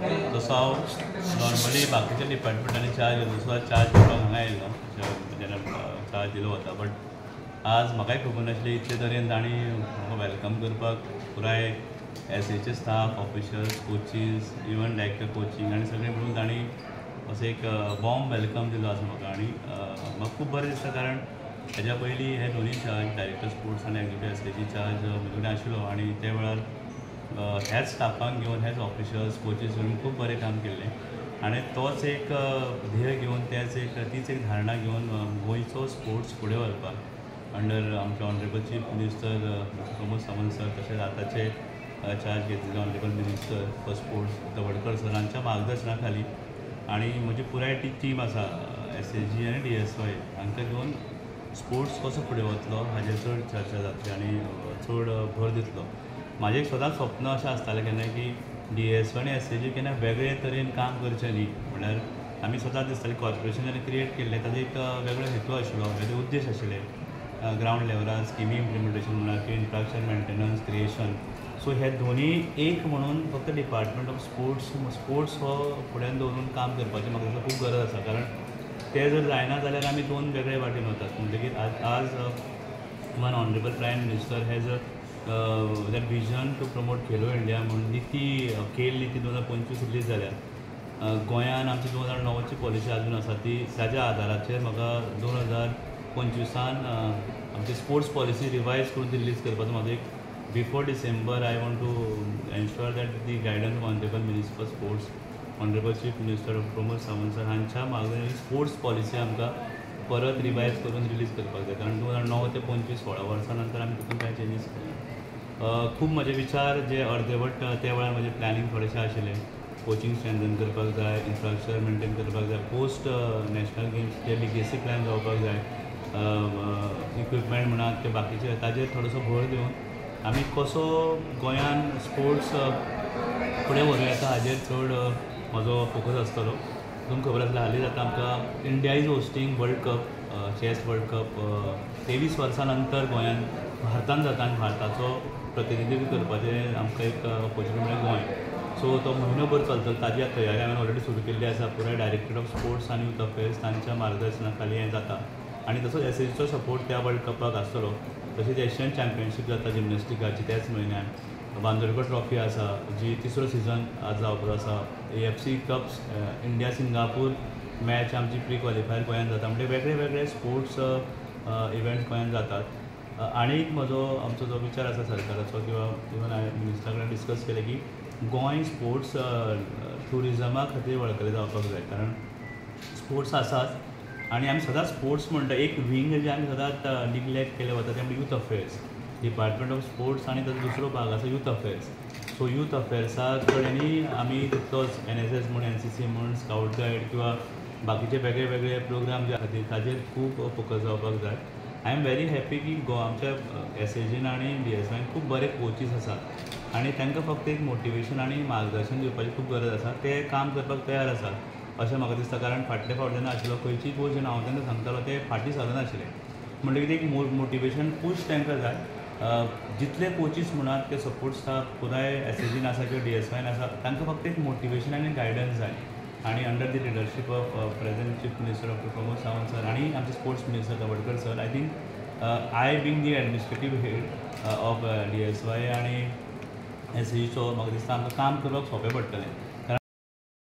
तसो हांव नॉर्मली बाकीच्या डिपार्टमेंटांनी चार्ज घेता तसो चार्ज घेवपाक हांगा आयलो जेन्ना चार्ज दिलो वता. बट आज म्हाकाय खबर नासली इतले तरेन तांणी म्हाका वेलकम करपाक पुराय एसएचे staff officials coaches even director coaching आनी सगळे मिळून तांणी असो एक वॉर्म वेलकम दिलो आसा म्हाका. आनी म्हाका खूब बरें दिसता कारण हेज्या पयलीं हे दोनूय चार्ज डायरेक्टर स्पोर्ट्स आनी एक्झिक्युटीव एसएची चार्ज म्हजे कडेन आशिल्लो आनी ते वेळार हेच स्टाफांक घेवन हेच ऑफिशल्स कोचीस घेवन खूब बरें काम केल्लें आनी तोच एक ध्येय घेवन तीच एक धारणा घेवन गोंयचो स्पोर्ट्स फुडें व्हरपाक अंडर आमचे honourable chief minister Pramod Sawant sir तशेंच आतांचे चार्ज घेतिल्ले honourable minister for sports Tawadkar सरांच्या मार्गदर्शना खाली आनी म्हजी पुराय टीम आसा एसएजी आनी DSY हांकां घेवन स्पोर्ट्स कसो फुडें वतलो हाजेर चड चर्चा जातली आनी चड भर दितलो. म्हाजें एक सदांच स्वप्न अशें आसतालें केन्ना की DSY आनी एसएजी केन्ना वेगळे तरेन काम करचें न्ही. म्हणल्यार आमी सदांच दिसतालें कॉर्पोरेशन जेन्ना क्रिएट केल्लें ताजो एक वेगळो हेतू आशिल्लो वेगळे उद्देश आशिल्ले ग्रावंड लेवलार स्किमी इम्प्लिमेंटेशन म्हणा की इन्फ्रास्ट्रक्चर मेंटेनन्स क्रिएशन. सो हे दोनी एक म्हणून फक्त डिपार्टमेंट ऑफ स्पोर्ट्स हो फुड्यान दवरून काम करपाची म्हाका दिसता खूब गरज आसा कारण ते जर जायना जाल्यार आमी दोन वेगळे वाटेन वतात. म्हणटकीर आज one honourable prime minister has that vision to promote Khelo India म्हणून ती खेल नीती 2025 रिलीज जाल्या. गोंयान आमची 2009ची पॉलिसी अजून आसा ती ताज्या आदाराचेर म्हाका 2025 आमची स्पोर्ट्स पॉलिसी रिवायज करून ती रिलीज करपाचो म्हाजो एक before December I want to ensure that the guidance honourable minister for sports honourable chief minister Pramod Sawant sir हांच्या मार्गदर्शनान स्पोर्ट्स पॉलिसी आमकां परत रिवायज करून रिलीज करपाक जाय कारण 2009 ते 25 16 वर्सां नंतर आमी तितून कांय चेंजीस केले. खूब म्हजे विचार जे अर्देवट त्या वेळार म्हजें प्लॅनिंग थोडेशें आशिल्लें कोचिंग स्ट्रेंथन करपाक जाय इन्फ्रास्ट्रक्चर मेंटेन करपाक जाय पोस्ट नॅशनल गेम्स जे लिगेसी प्लॅन जावपाक जाय इक्विपमेंट म्हणात ते बाकीचे ताजेर थोडोसो भर दिवन आमी कसो गोंयान स्पोर्ट्स फुडें व्हरूं येता हाजेर चड म्हजो फोकस आसतलो. तुमकां खबर आसल्यार हालींच आतां आमकां India is hosting world cup chess world cup 23 वर्सां नंतर गोंयान भारतान जाता आनी भारताचो प्रतिनिधित्व करपाचें आमकां एक ऑपॉर्च्युनिटी मेळ्ळी गोंय. सो तो म्हयनोभर चलतलो ताजी तयारी हांवें ऑलरेडी सुरू केल्ली आसा. पुराय डायरेक्टर ऑफ स्पोर्ट्स आनी यूथ अफेर्स तांच्या मार्गदर्शना खाली हें जाता आनी तसोच एसएजीचो सपोर्ट त्या वर्ल्ड कपाक आसतलो. तशेंच एशियन चॅम्पियनशीप जाता जिमनेस्टिकाची त्याच म्हयन्यान बांदोडकर ट्रॉफी आसा जी तिसरो सिजन आज जावपाचो आसा. AFC cups India Singapore match आमची प्री क्वॉलिफायर गोंयान जाता म्हणजे वेगळे वेगळे स्पोर्ट्स इव्हेंट्स गोंयान जातात. आनी एक आमचो जो विचार आसा सरकाराचो किंवा इवन हांवें मिनिस्टरा कडेन डिस्कस केलें की गोंय स्पोर्ट्स ट्युरिजमा खातीर वळखलें जावपाक जाय कारण स्पोर्ट्स आसाच आनी आमी सदांच स्पोर्ट्स म्हणटा एक विंग जे आमी सदांच निग्लेक्ट केलें वता तें म्हणजे youth affairs department of sports आनी ताचो दुसरो भाग आसा यूथ अफेर्स. सो यूथ अफेर्सा कडेनूय आमी तितलोच NSS म्हूण NCC म्हूण स्काउट गायड किंवा बाकीचे वेगळे वेगळे प्रोग्राम जे खातीर ताजेर खूब फोकस जावपाक जाय. आय एम व्हेरी हॅपी की आमच्या एसएजीन आनी DSYन खूब बरे कोचीस आसात आनी तांकां फक्त एक मोटिवेशन आनी मार्गदर्शन दिवपाची खूब गरज आसा. ते काम करपाक तयार आसात अशें म्हाका दिसता कारण फाटले फावट जेन्ना आशिल्लो खंयचीय गोश्ट जेन्ना हांव तेन्ना सांगतालो ते फाटीं सरनाशिल्ले म्हणटकीर एक मोटिवेशन पूश तांकां जाय. जितले कोचीस म्हणात ते सपोर्ट स्टाफ पुराय एसएजीन आसा किंवा DSYन आसा तांकां फक्त एक मोटिवेशन आनी गायडन्स जाय आनी under the leadership of present chief minister doctor Pramod Sawant sir आनी आमचे sports minister Tawadkar sir I think I being the administrative head of DSY आनी एसएजीचो म्हाका दिसता आमकां काम करपाक सोंपें पडटलें.